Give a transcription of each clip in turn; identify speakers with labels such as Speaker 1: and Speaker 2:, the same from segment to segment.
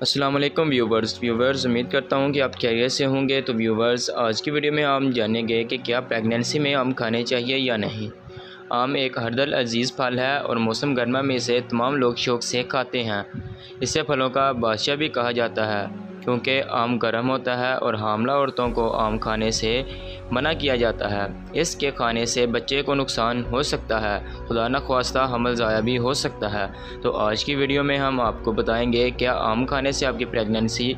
Speaker 1: अस्सलाम वालेकुम व्यूवर्स, उम्मीद करता हूँ कि आप खैरियत से होंगे। तो व्यूवर्स, आज की वीडियो में हम जानेंगे कि क्या प्रेगनेंसी में आम खाने चाहिए या नहीं। आम एक हरदल अजीज़ फल है और मौसम गर्मा में इसे तमाम लोग शौक़ से खाते हैं। इसे फलों का बादशाह भी कहा जाता है क्योंकि आम गर्म होता है और हामला औरतों को आम खाने से मना किया जाता है। इसके खाने से बच्चे को नुकसान हो सकता है, खुदा न ख्वास्ता हमल ज़ाया भी हो सकता है। तो आज की वीडियो में हम आपको बताएंगे क्या आम खाने से आपकी प्रेगनेंसी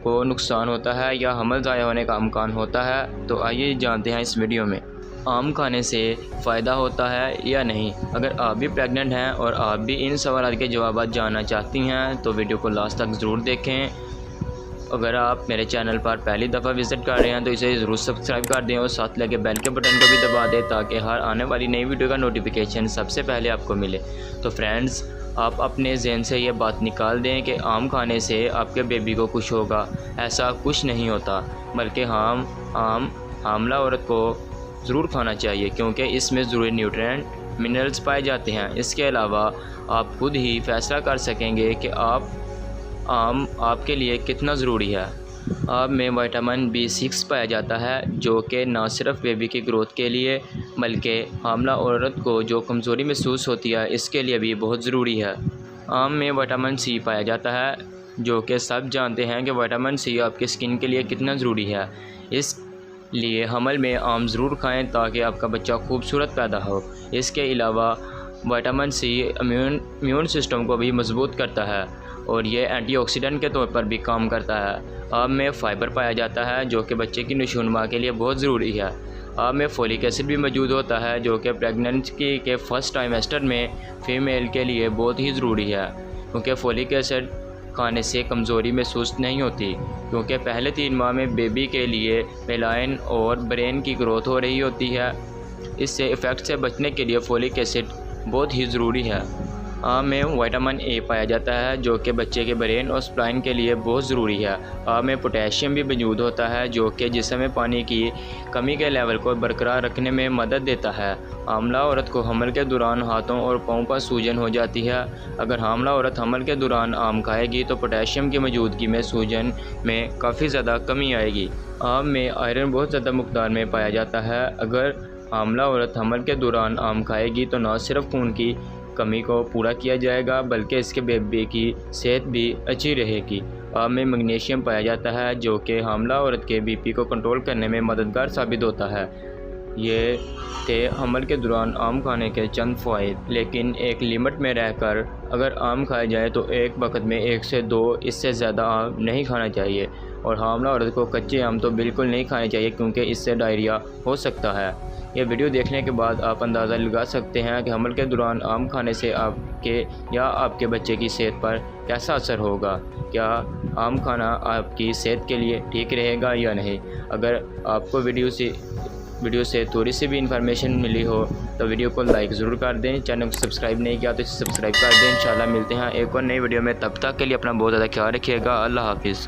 Speaker 1: को नुकसान होता है या हमल ज़ाया होने का इम्कान होता है। तो आइए जानते हैं इस वीडियो में आम खाने से फ़ायदा होता है या नहीं। अगर आप भी प्रेग्नेंट हैं और आप भी इन सवालों के जवाब जानना चाहती हैं तो वीडियो को लास्ट तक ज़रूर देखें। अगर आप मेरे चैनल पर पहली दफ़ा विज़िट कर रहे हैं तो इसे ज़रूर सब्सक्राइब कर दें और साथ लगे बेल के बटन को भी दबा दें ताकि हर आने वाली नई वीडियो का नोटिफिकेशन सबसे पहले आपको मिले। तो फ्रेंड्स, आप अपने जहन से ये बात निकाल दें कि आम खाने से आपके बेबी को कुछ होगा। ऐसा कुछ नहीं होता, बल्कि आम हामला औरत को ज़रूर खाना चाहिए क्योंकि इसमें ज़रूरी न्यूट्रिएंट मिनरल्स पाए जाते हैं। इसके अलावा आप खुद ही फैसला कर सकेंगे कि आम आपके लिए कितना ज़रूरी है। आम में विटामिन B6 पाया जाता है जो कि न सिर्फ बेबी की ग्रोथ के लिए बल्कि हामला औरत को जो कमज़ोरी महसूस होती है इसके लिए भी बहुत ज़रूरी है। आम में विटामिन C पाया जाता है जो कि सब जानते हैं कि विटामिन C आपकी स्किन के लिए कितना ज़रूरी है। इसलिए हमल में आम ज़रूर खाएं ताकि आपका बच्चा खूबसूरत पैदा हो। इसके अलावा विटामिन C इम्यून सिस्टम को भी मजबूत करता है और ये एंटीऑक्सीडेंट के तौर पर भी काम करता है। आम में फ़ाइबर पाया जाता है जो कि बच्चे की नशोनुमा के लिए बहुत ज़रूरी है। आम में फोलिक एसिड भी मौजूद होता है जो कि प्रेगनेंसी के फर्स्ट ट्राइमेस्टर में फ़ीमेल के लिए बहुत ही ज़रूरी है क्योंकि फोलिक एसिड खाने से कमज़ोरी महसूस नहीं होती क्योंकि पहले 3 माह में बेबी के लिए मेलाइन और ब्रेन की ग्रोथ हो रही होती है। इससे इफ़ेक्ट से बचने के लिए फोलिक एसिड बहुत ही ज़रूरी है। आम में विटामिन A पाया जाता है जो कि बच्चे के ब्रेन और स्प्लाइन के लिए बहुत ज़रूरी है। आम में पोटेशियम भी मौजूद होता है जो कि जिस्म में पानी की कमी के लेवल को बरकरार रखने में मदद देता है। हामला औरत को हमल के दौरान हाथों और पाँव पर सूजन हो जाती है। अगर हामला औरत हमल के दौरान आम खाएगी तो पोटेशियम की मौजूदगी में सूजन में काफ़ी ज़्यादा कमी आएगी। आम में आयरन बहुत ज़्यादा मकदार में पाया जाता है। अगर हामला औरत हमल के दौरान आम खाएगी तो न सिर्फ खून की कमी को पूरा किया जाएगा बल्कि इसके बेबी की सेहत भी अच्छी रहेगी। आम में मैग्नीशियम पाया जाता है जो कि हामला औरत के BP को कंट्रोल करने में मददगार साबित होता है। ये थे हमल के दौरान आम खाने के चंद फ़वाइद, लेकिन एक लिमिट में रहकर अगर आम खाया जाए तो एक वक्त में 1 से 2 इससे ज़्यादा आम नहीं खाना चाहिए। और हामला औरत को कच्चे आम तो बिल्कुल नहीं खाने चाहिए क्योंकि इससे डायरिया हो सकता है। यह वीडियो देखने के बाद आप अंदाज़ा लगा सकते हैं कि हमल के दौरान आम खाने से आपके या आपके बच्चे की सेहत पर कैसा असर होगा। क्या आम खाना आपकी सेहत के लिए ठीक रहेगा या नहीं। अगर आपको वीडियो से थोड़ी सी भी इंफॉर्मेशन मिली हो तो वीडियो को लाइक ज़रूर कर दें। चैनल को सब्सक्राइब नहीं किया तो इसे सब्सक्राइब कर दें। इंशाल्लाह मिलते हैं एक और नई वीडियो में, तब तक के लिए अपना बहुत ज़्यादा ख्याल रखिएगा। अल्लाह हाफिज़।